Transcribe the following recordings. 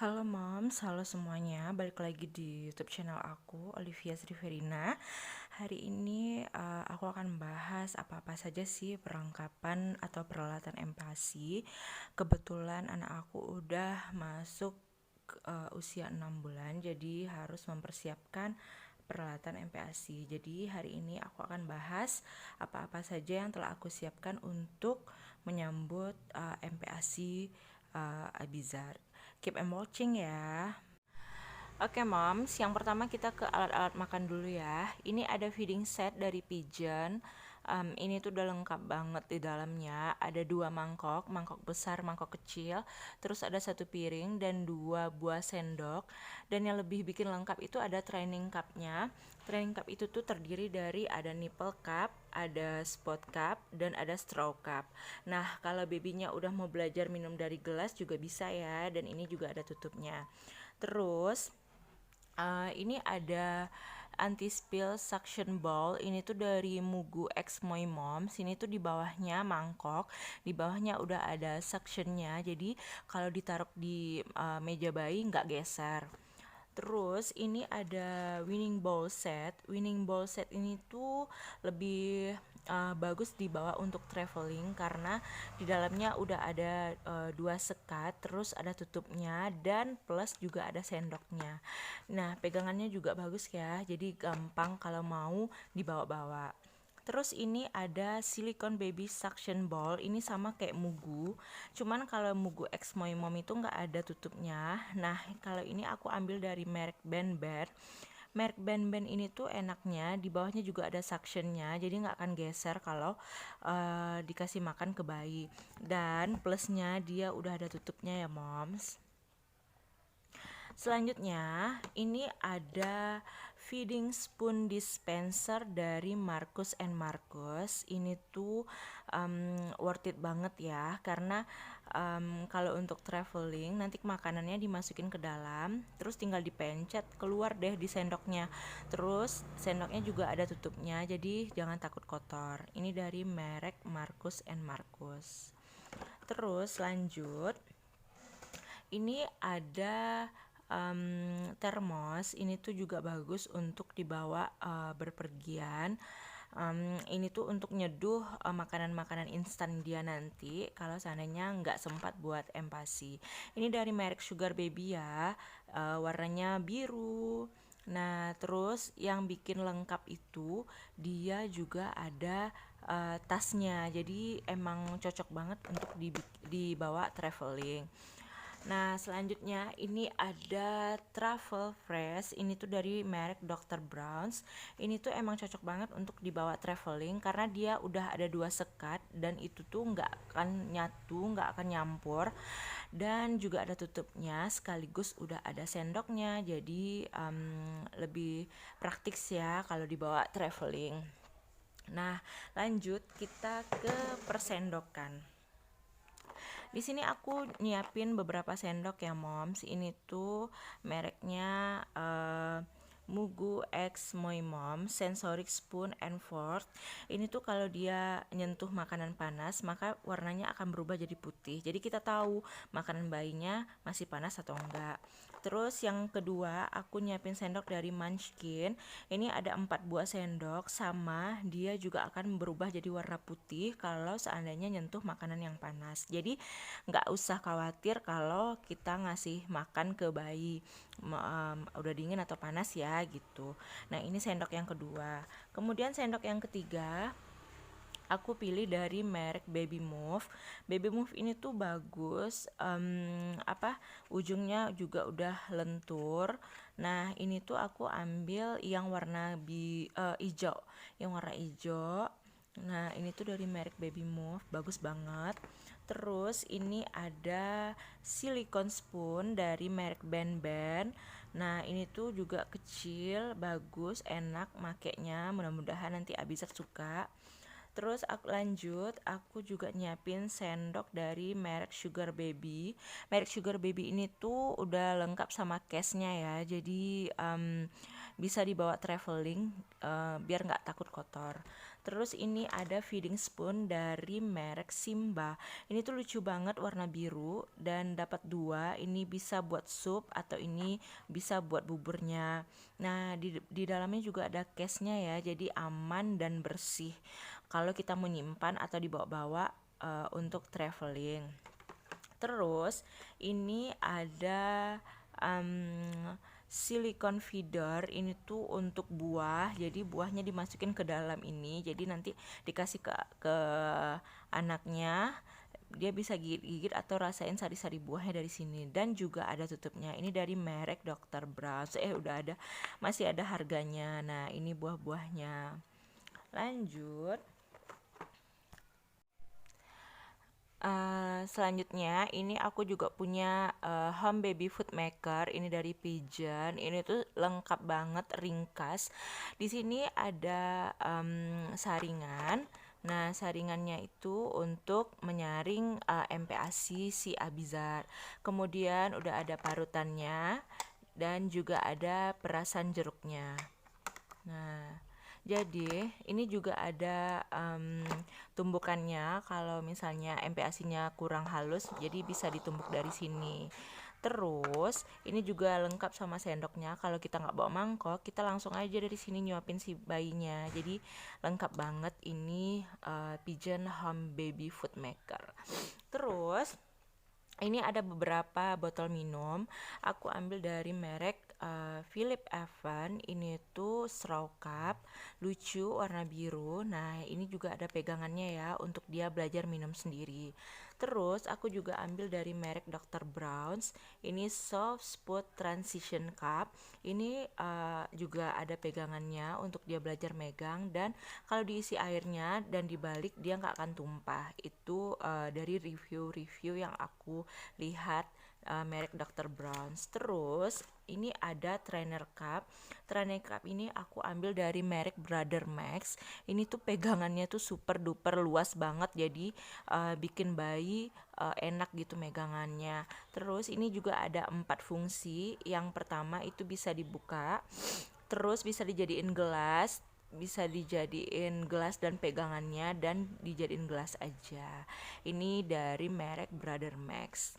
Halo moms, halo semuanya, balik lagi di YouTube channel aku, Olivia Sriverina. Hari ini aku akan bahas apa-apa saja sih perlengkapan atau peralatan empasi. Kebetulan anak aku udah masuk usia 6 bulan, jadi harus mempersiapkan peralatan MPASI. Jadi hari ini aku akan bahas apa-apa saja yang telah aku siapkan untuk menyambut MPASI Abizar. Keep on watching ya. Oke moms, yang pertama kita ke alat-alat makan dulu ya. Ini ada feeding set dari Pigeon. Ini tuh udah lengkap banget di dalamnya. Ada dua mangkok, mangkok besar, mangkok kecil. Terus ada satu piring dan dua buah sendok. Dan yang lebih bikin lengkap itu ada training cupnya. Training cup itu tuh terdiri dari ada nipple cup, ada spot cup, dan ada straw cup. Nah, kalau babynya udah mau belajar minum dari gelas juga bisa ya. Dan ini juga ada tutupnya. Terus ini ada anti spill suction bowl. Ini tuh dari Mugu X Moi Mom. Sini tuh di bawahnya mangkok, di bawahnya udah ada suctionnya. Jadi kalau ditaruh di meja bayi nggak geser. Terus ini ada winning bowl set. Winning bowl set ini tuh lebih bagus dibawa untuk traveling karena di dalamnya udah ada dua sekat, terus ada tutupnya dan plus juga ada sendoknya. Nah, pegangannya juga bagus ya. Jadi gampang kalau mau dibawa-bawa. Terus ini ada silicone baby suction ball. Ini sama kayak Mugu. Cuman kalau Mugu X Moi Mom itu nggak ada tutupnya. Nah, kalau ini aku ambil dari merek Ben-Ben. Merek Ben-Ben ini tuh enaknya di bawahnya juga ada suctionnya. Jadi nggak akan geser kalau dikasih makan ke bayi. Dan plusnya dia udah ada tutupnya ya, moms. Selanjutnya, ini ada feeding spoon dispenser dari Marcus and Marcus. Ini tuh worth it banget ya, karena kalau untuk traveling nanti makanannya dimasukin ke dalam, terus tinggal dipencet keluar deh di sendoknya. Terus sendoknya juga ada tutupnya, jadi jangan takut kotor. Ini dari merek Marcus and Marcus. Terus lanjut, ini ada termos. Ini tuh juga bagus untuk dibawa berpergian. Ini tuh untuk nyeduh makanan-makanan instan dia nanti kalau seandainya nggak sempat buat empasi. Ini dari merek Sugar Baby ya, warnanya biru. Nah, terus yang bikin lengkap itu dia juga ada tasnya. Jadi emang cocok banget untuk dibawa traveling. Nah, selanjutnya ini ada Travel Fresh. Ini tuh dari merek Dr. Brown's. Ini tuh emang cocok banget untuk dibawa traveling karena dia udah ada dua sekat dan itu tuh nggak akan nyatu, nggak akan nyampur, dan juga ada tutupnya sekaligus udah ada sendoknya. Jadi lebih praktis ya kalau dibawa traveling. Nah, lanjut kita ke persendokan. Di sini aku nyiapin beberapa sendok ya moms. Ini tuh mereknya Mugu X Moi Mom Sensoric Spoon and Fork. Ini tuh kalau dia nyentuh makanan panas maka warnanya akan berubah jadi putih. Jadi kita tahu makanan bayinya masih panas atau enggak. Terus yang kedua aku nyiapin sendok dari Munchkin. Ini ada 4 buah sendok, sama dia juga akan berubah jadi warna putih kalau seandainya nyentuh makanan yang panas. Jadi nggak usah khawatir kalau kita ngasih makan ke bayi udah dingin atau panas ya gitu. Nah, ini sendok yang kedua. Kemudian sendok yang ketiga aku pilih dari merek Baby Move. Baby Move ini tuh bagus, ujungnya juga udah lentur. Nah, ini tuh aku ambil yang warna hijau, yang warna hijau. Nah, ini tuh dari merek Baby Move, bagus banget. Terus ini ada silicone spoon dari merek Ben-Ben. Nah, ini tuh juga kecil, bagus, enak makainya. Mudah-mudahan nanti Abisar suka. Terus aku juga nyiapin sendok dari merek Sugar Baby. Merek Sugar Baby ini tuh udah lengkap sama case-nya ya. Jadi bisa dibawa traveling biar nggak takut kotor. Terus ini ada feeding spoon dari merek Simba. Ini tuh lucu banget, warna biru dan dapat dua. Ini bisa buat sup atau ini bisa buat buburnya. Nah, di dalamnya juga ada case-nya ya, jadi aman dan bersih kalau kita menyimpan atau dibawa-bawa untuk traveling. Terus ini ada silicone feeder. Ini tuh untuk buah, jadi buahnya dimasukin ke dalam ini, jadi nanti dikasih ke anaknya, dia bisa gigit-gigit atau rasain sari-sari buahnya dari sini. Dan juga ada tutupnya, ini dari merek Dr. Brown. Udah ada, masih ada harganya. Nah, ini buah-buahnya. Lanjut, selanjutnya ini aku juga punya home baby food maker. Ini dari Pigeon. Ini tuh lengkap banget, ringkas. Di sini ada saringan. Nah, saringannya itu untuk menyaring MPASI si Abizar. Kemudian udah ada parutannya dan juga ada perasan jeruknya. Nah, jadi ini juga ada tumbukannya. Kalau misalnya MPASI-nya kurang halus, jadi bisa ditumbuk dari sini. Terus ini juga lengkap sama sendoknya. Kalau kita nggak bawa mangkok, kita langsung aja dari sini nyuapin si bayinya. Jadi lengkap banget ini Pigeon Home Baby Food Maker. Terus ini ada beberapa botol minum. Aku ambil dari merek Philip Evan. Ini tuh straw cup, lucu, warna biru. Nah, ini juga ada pegangannya ya untuk dia belajar minum sendiri. Terus aku juga ambil dari merek Dr. Brown's. Ini soft spoon transition cup. Ini juga ada pegangannya untuk dia belajar megang, dan kalau diisi airnya dan dibalik dia nggak akan tumpah. Itu dari review-review yang aku lihat merek Dr. Brown's. Terus ini ada trainer cup. Trainer cup ini aku ambil dari merek Brother Max. Ini tuh pegangannya tuh super duper luas banget, jadi bikin bayi enak gitu megangannya. Terus ini juga ada 4 fungsi. Yang pertama itu bisa dibuka, terus bisa dijadiin gelas, dan pegangannya, dan dijadiin gelas aja. Ini dari merek Brother Max.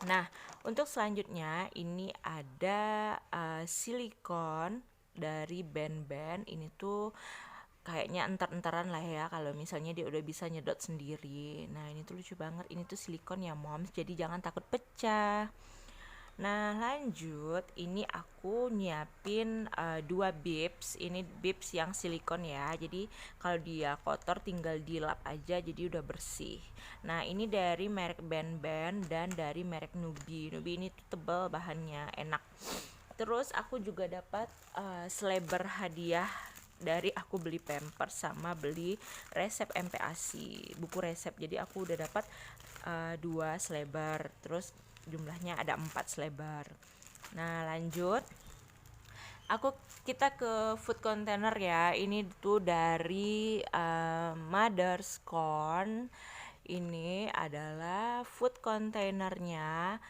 Nah, untuk selanjutnya ini ada silikon dari band-band. Ini tuh kayaknya entar-entaran lah ya kalau misalnya dia udah bisa nyedot sendiri. Nah, ini tuh lucu banget. Ini tuh silikon ya, moms. Jadi jangan takut pecah. Nah, lanjut, ini aku nyiapin 2 bibs. Ini bibs yang silikon ya. Jadi kalau dia kotor tinggal dilap aja, jadi udah bersih. Nah, ini dari merek Band dan dari merek Nubi. Nubi ini tuh tebal bahannya, enak. Terus aku juga dapat selebar hadiah dari aku beli Pampers sama beli resep MPASI, buku resep. Jadi aku udah dapat 2 selebar. Terus jumlahnya ada 4 selebar. Nah, lanjut, kita ke food container ya. Ini tuh dari Mother's Corn. Ini adalah food containernya.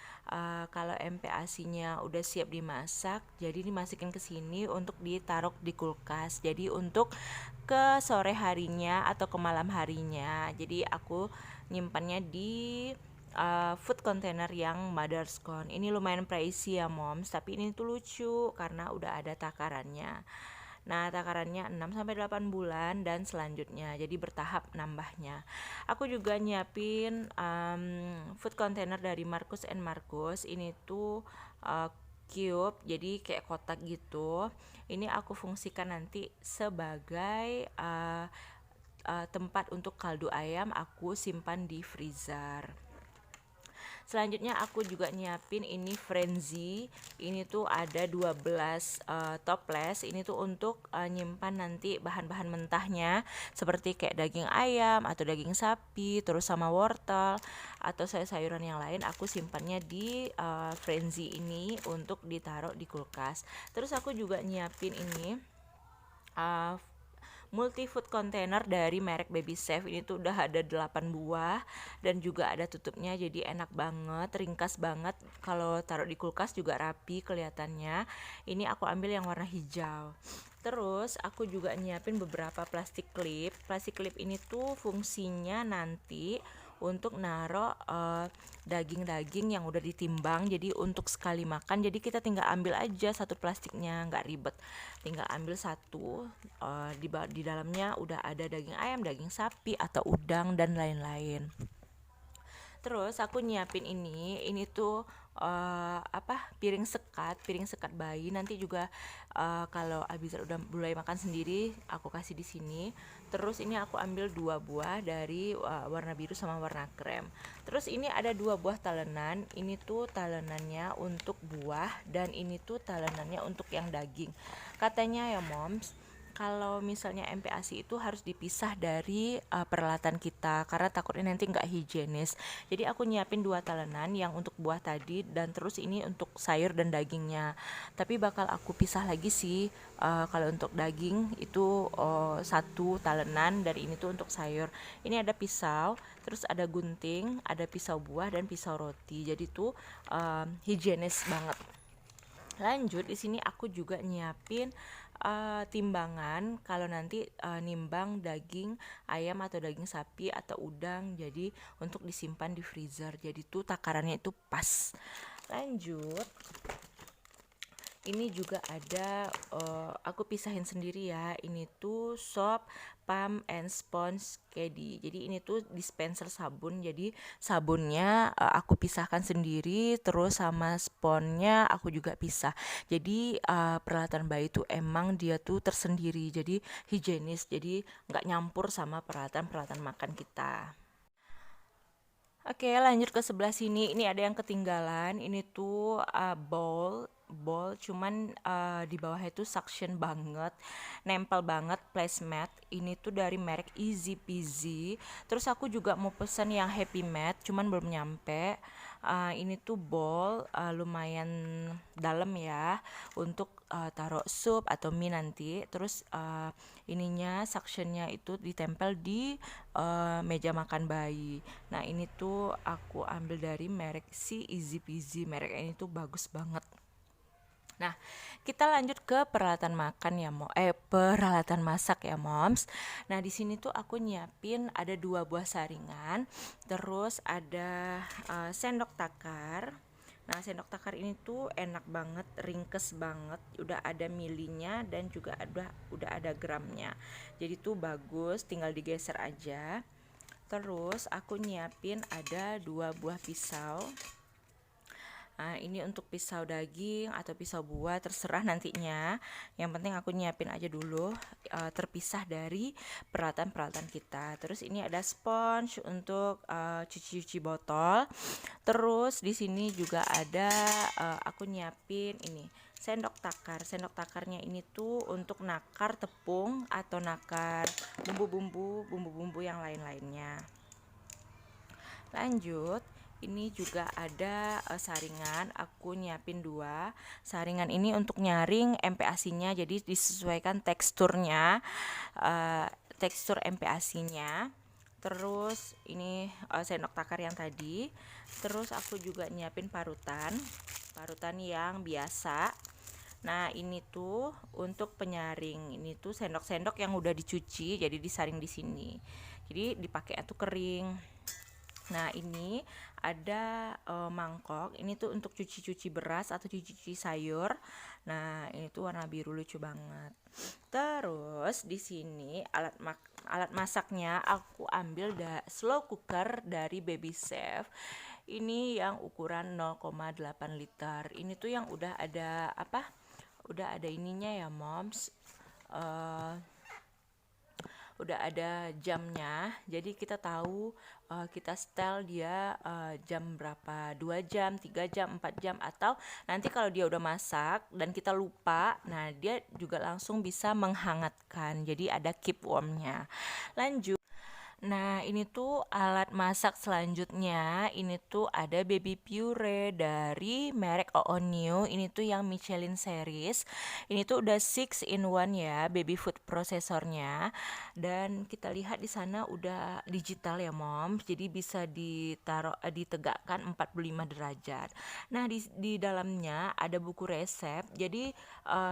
Kalau MPASI-nya udah siap dimasak, jadi dimasukin ke sini untuk ditaruh di kulkas. Jadi untuk ke sore harinya atau ke malam harinya. Jadi aku nyimpannya di food container yang Mother's Corn. Ini lumayan pricey ya, moms, tapi ini tuh lucu karena udah ada takarannya. Nah, takarannya 6-8 bulan dan selanjutnya, jadi bertahap nambahnya. Aku juga nyiapin food container dari Marcus & Marcus. Ini tuh cube, jadi kayak kotak gitu. Ini aku fungsikan nanti sebagai tempat untuk kaldu ayam. Aku simpan di freezer. Selanjutnya aku juga nyiapin ini Frenzy. Ini tuh ada 12 toples. Ini tuh untuk nyimpan nanti bahan-bahan mentahnya, seperti kayak daging ayam atau daging sapi, terus sama wortel atau sayur-sayuran yang lain. Aku simpannya di Frenzy ini untuk ditaruh di kulkas. Terus aku juga nyiapin ini multi food container dari merek Baby Safe. Ini tuh udah ada 8 buah dan juga ada tutupnya, jadi enak banget, ringkas banget. Kalau taruh di kulkas juga rapi kelihatannya. Ini aku ambil yang warna hijau. Terus aku juga nyiapin beberapa plastik clip. Plastik clip ini tuh fungsinya nanti untuk naro daging-daging yang udah ditimbang, jadi untuk sekali makan, jadi kita tinggal ambil aja satu plastiknya, nggak ribet, tinggal ambil satu. Di dalamnya udah ada daging ayam, daging sapi atau udang dan lain-lain. Terus aku nyiapin ini tuh piring sekat bayi. Nanti juga kalau Abizar udah mulai makan sendiri, aku kasih di sini. Terus ini aku ambil 2 buah dari warna biru sama warna krem. Terus ini ada 2 buah talenan. Ini tuh talenannya untuk buah dan ini tuh talenannya untuk yang daging. Katanya ya moms, kalau misalnya MPASI itu harus dipisah dari peralatan kita karena takutnya nanti nggak higienis. Jadi aku nyiapin 2 talenan, yang untuk buah tadi dan terus ini untuk sayur dan dagingnya. Tapi bakal aku pisah lagi sih. Kalau untuk daging itu 1 talenan, dari ini tuh untuk sayur. Ini ada pisau, terus ada gunting, ada pisau buah dan pisau roti. Jadi tuh higienis banget. Lanjut, di sini aku juga nyiapin timbangan kalau nanti nimbang daging ayam atau daging sapi atau udang, jadi untuk disimpan di freezer, jadi tuh takarannya itu pas. Lanjut, ini juga ada aku pisahin sendiri ya, ini tuh sop pump and sponge caddy. Jadi ini tuh dispenser sabun, jadi sabunnya aku pisahkan sendiri, terus sama sponnya aku juga pisah. Jadi peralatan bayi tuh emang dia tuh tersendiri, jadi higienis, jadi nggak nyampur sama peralatan makan kita. Oke, lanjut ke sebelah sini. Ini ada yang ketinggalan. Ini tuh bowl, cuman di bawahnya itu suction banget, nempel banget placemat. Ini tuh dari merek Easy Peasy. Terus aku juga mau pesen yang Happy Mat, cuman belum nyampe. Ini tuh bowl lumayan dalam ya, untuk taruh sup atau mie nanti. Terus ininya suctionnya itu ditempel di meja makan bayi. Nah ini tuh aku ambil dari merek si Easy Peasy. Merek ini tuh bagus banget. Nah, kita lanjut ke peralatan makan ya, peralatan masak ya, moms. Nah, di sini tuh aku nyiapin ada 2 buah saringan, terus ada sendok takar. Nah, sendok takar ini tuh enak banget, ringkes banget, udah ada milinya dan juga udah ada gramnya. Jadi tuh bagus, tinggal digeser aja. Terus aku nyiapin ada 2 buah pisau. Nah, ini untuk pisau daging atau pisau buah terserah nantinya. Yang penting aku nyiapin aja dulu terpisah dari peralatan-peralatan kita. Terus ini ada sponge untuk cuci-cuci botol. Terus di sini juga ada aku nyiapin ini sendok takar. Sendok takarnya ini tuh untuk nakar tepung atau nakar bumbu-bumbu yang lain-lainnya. Lanjut, ini juga ada saringan. Aku nyiapin 2 saringan ini untuk nyaring MPASI-nya, jadi disesuaikan teksturnya, tekstur MPASI-nya. Terus ini sendok takar yang tadi. Terus aku juga nyiapin parutan yang biasa. Nah ini tuh untuk penyaring. Ini tuh sendok-sendok yang udah dicuci, jadi disaring di sini. Jadi dipakai tuh kering. Nah ini ada mangkok, ini tuh untuk cuci-cuci beras atau cuci-cuci sayur. Nah ini tuh warna biru, lucu banget. Terus di sini alat masaknya aku ambil slow cooker dari Baby Safe. Ini yang ukuran 0,8 liter. Ini tuh yang udah ada udah ada ininya ya moms. Udah ada jamnya, jadi kita tahu kita setel dia jam berapa, 2 jam, 3 jam, 4 jam, atau nanti kalau dia udah masak dan kita lupa, nah dia juga langsung bisa menghangatkan, jadi ada keep warmnya. Lanjut, Nah, ini tuh alat masak selanjutnya. Ini tuh ada baby puree dari merek Oonio. Ini tuh yang Michelin series. Ini tuh udah 6 in 1 ya, baby food prosesornya. Dan kita lihat di sana udah digital ya, Mom. Jadi bisa ditegakkan 45 derajat. Nah, di dalamnya ada buku resep. Jadi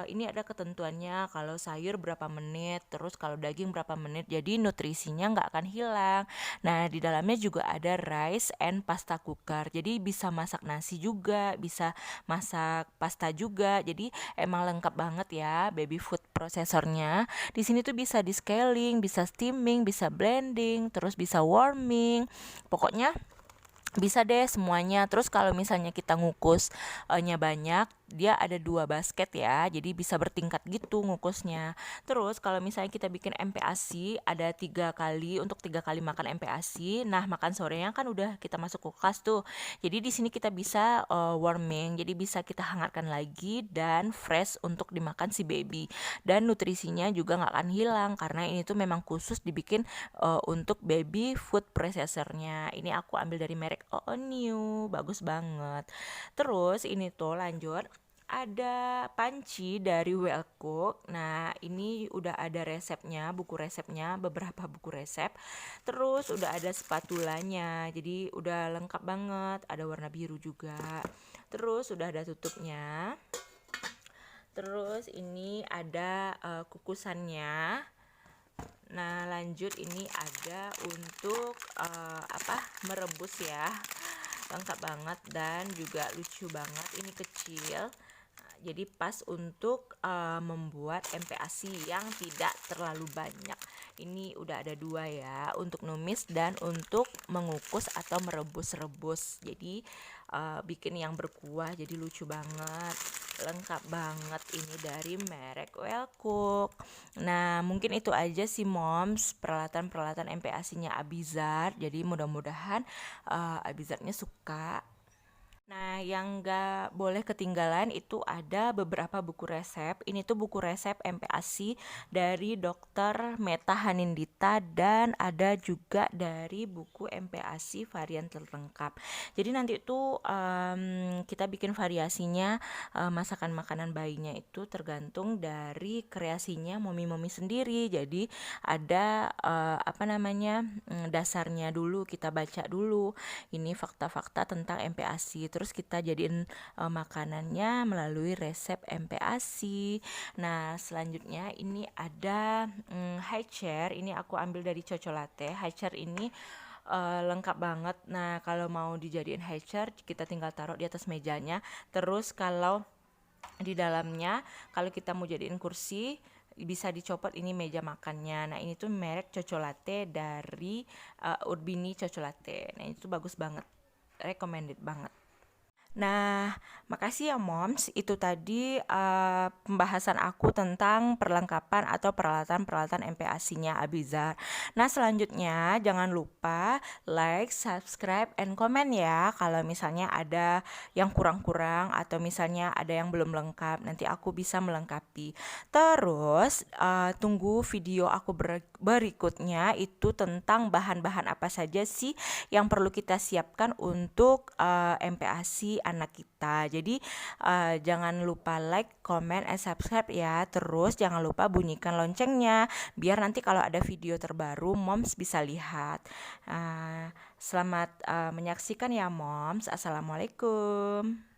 ini ada ketentuannya kalau sayur berapa menit, terus kalau daging berapa menit. Jadi nutrisinya nggak akan hilang. Nah, di dalamnya juga ada rice and pasta cooker. Jadi bisa masak nasi juga, bisa masak pasta juga. Jadi emang lengkap banget ya baby food prosesornya. Di sini tuh bisa di scaling, bisa steaming, bisa blending, terus bisa warming. Pokoknya bisa deh semuanya. Terus kalau misalnya kita ngukusnya banyak, dia ada 2 basket ya, jadi bisa bertingkat gitu ngukusnya. Terus kalau misalnya kita bikin MPASI ada 3 kali, untuk 3 kali makan MPASI. Nah, makan sorenya kan udah kita masuk kulkas tuh, jadi di sini kita bisa warming, jadi bisa kita hangatkan lagi dan fresh untuk dimakan si baby. Dan nutrisinya juga nggak akan hilang karena ini tuh memang khusus dibikin untuk baby food processornya. Ini aku ambil dari merek Oonio, bagus banget. Terus ini tuh lanjut, ada panci dari Wellcook. Nah, ini udah ada resepnya, buku resepnya, beberapa buku resep. Terus udah ada spatulanya, jadi udah lengkap banget. Ada warna biru juga. Terus udah ada tutupnya. Terus ini ada kukusannya. Nah, lanjut ini ada untuk merebus ya. Lengkap banget dan juga lucu banget. Ini kecil. Jadi pas untuk membuat MPASI yang tidak terlalu banyak. Ini udah ada 2 ya, untuk numis dan untuk mengukus atau merebus-rebus. Jadi bikin yang berkuah, jadi lucu banget. Lengkap banget, ini dari merek Wellcook. Nah, mungkin itu aja sih Moms, peralatan-peralatan MPASI-nya Abizar. Jadi mudah-mudahan Abizarnya suka. Nah, yang nggak boleh ketinggalan itu ada beberapa buku resep. Ini tuh buku resep MPASI dari Dokter Meta Hanindita dan ada juga dari buku MPASI varian terlengkap. Jadi nanti tuh kita bikin variasinya, masakan makanan bayinya itu tergantung dari kreasinya momi-momi sendiri. Jadi ada dasarnya dulu kita baca dulu. Ini fakta-fakta tentang MPASI. Terus kita jadiin makanannya melalui resep MPASI. Nah, selanjutnya ini ada high chair. Ini aku ambil dari Cocolatte. High chair ini lengkap banget. Nah, kalau mau dijadiin high chair kita tinggal taruh di atas mejanya. Terus kalau di dalamnya, kalau kita mau jadiin kursi bisa dicopot, ini meja makannya. Nah, ini tuh merek Cocolatte dari Urbini Cocolatte. Nah, itu bagus banget, recommended banget. Nah, makasih ya Moms. Itu tadi pembahasan aku tentang perlengkapan atau peralatan-peralatan MPASI-nya Abizar. Nah, selanjutnya jangan lupa like, subscribe, and comment ya. Kalau misalnya ada yang kurang-kurang atau misalnya ada yang belum lengkap, nanti aku bisa melengkapi. Terus, tunggu video aku berikutnya itu tentang bahan-bahan apa saja sih yang perlu kita siapkan untuk MPASI anak kita. Jadi jangan lupa like, comment, and subscribe ya. Terus jangan lupa bunyikan loncengnya biar nanti kalau ada video terbaru Moms bisa lihat. Selamat menyaksikan ya Moms. Assalamualaikum.